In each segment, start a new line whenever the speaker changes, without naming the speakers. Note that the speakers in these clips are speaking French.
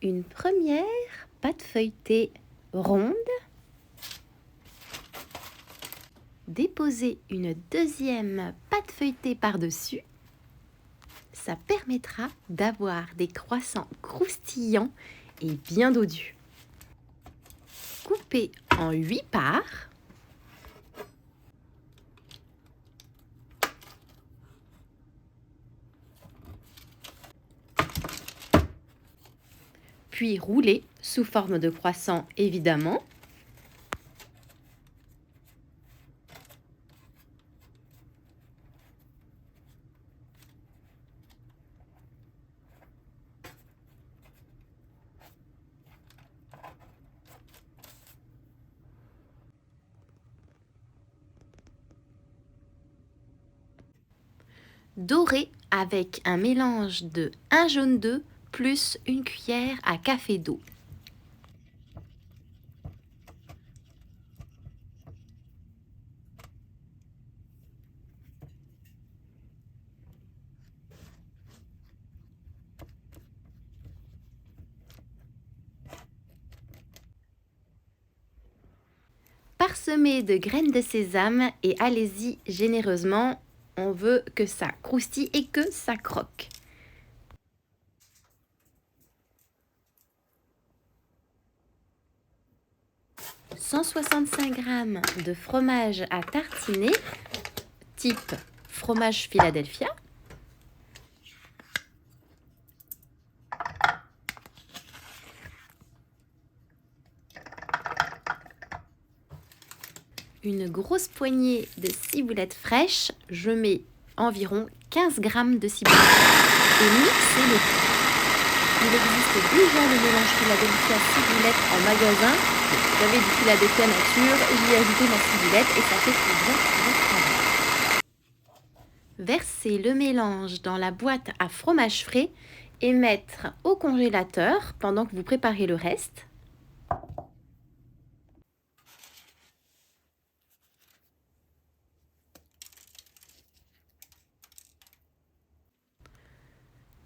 une première pâte feuilletée ronde. Déposez une deuxième pâte feuilletée par-dessus. Ça permettra d'avoir des croissants croustillants et bien dodus. Coupez en 8 parts. Puis roulez sous forme de croissant évidemment. Dorez avec un mélange de 1 jaune d'œuf plus une cuillère à café d'eau. Parsemez de graines de sésame et allez-y généreusement. On veut que ça croustille et que ça croque. « 165 g de fromage à tartiner, type fromage Philadelphia. Une grosse poignée de ciboulettes fraîches. Je mets environ 15 g de ciboulettes et mixez-le. Il existe déjà le mélange Philadelphia ciboulette en magasin. Vous avez du Philadelphia nature, j'y ai ajouté ma ciboulette et ça fait très bien le travail. Versez le mélange dans la boîte à fromage frais et mettre au congélateur pendant que vous préparez le reste.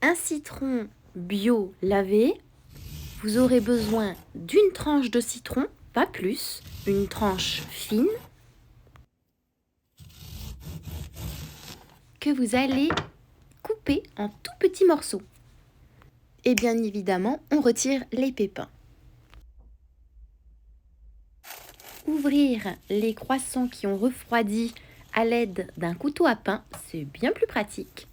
Un citron bio lavé. Vous aurez besoin d'une tranche de citron, pas plus, une tranche fine, que vous allez couper en tout petits morceaux. Et bien évidemment, on retire les pépins. Ouvrir les croissants qui ont refroidi à l'aide d'un couteau à pain, c'est bien plus pratique.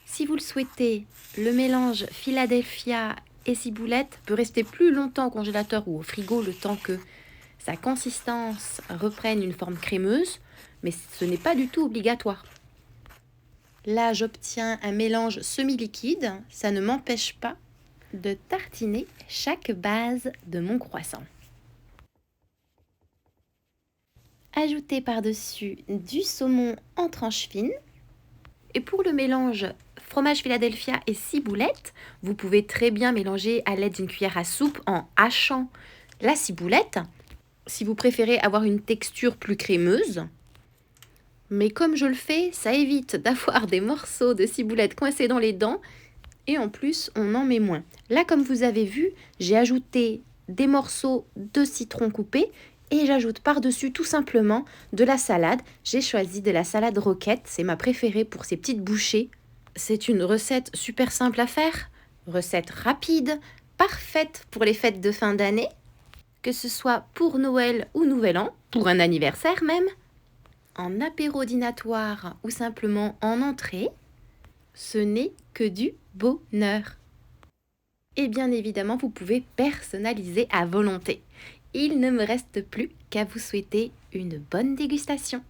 Si vous le souhaitez, le mélange Philadelphia et ciboulette peut rester plus longtemps au congélateur ou au frigo le temps que sa consistance reprenne une forme crémeuse, mais ce n'est pas du tout obligatoire. Là, j'obtiens un mélange semi-liquide, ça ne m'empêche pas de tartiner chaque base de mon croissant. Ajoutez par-dessus du saumon en tranches fines. Et pour le mélange fromage Philadelphia et ciboulette, vous pouvez très bien mélanger à l'aide d'une cuillère à soupe en hachant la ciboulette, si vous préférez avoir une texture plus crémeuse. Mais comme je le fais, ça évite d'avoir des morceaux de ciboulette coincés dans les dents et en plus, on en met moins. Là, comme vous avez vu, j'ai ajouté des morceaux de citron coupé et j'ajoute par-dessus tout simplement de la salade. J'ai choisi de la salade roquette, c'est ma préférée pour ces petites bouchées. C'est une recette super simple à faire, recette rapide, parfaite pour les fêtes de fin d'année, que ce soit pour Noël ou Nouvel An, pour un anniversaire même, en apéro dînatoire ou simplement en entrée. Ce n'est que du bonheur. Et bien évidemment, vous pouvez personnaliser à volonté. Il ne me reste plus qu'à vous souhaiter une bonne dégustation.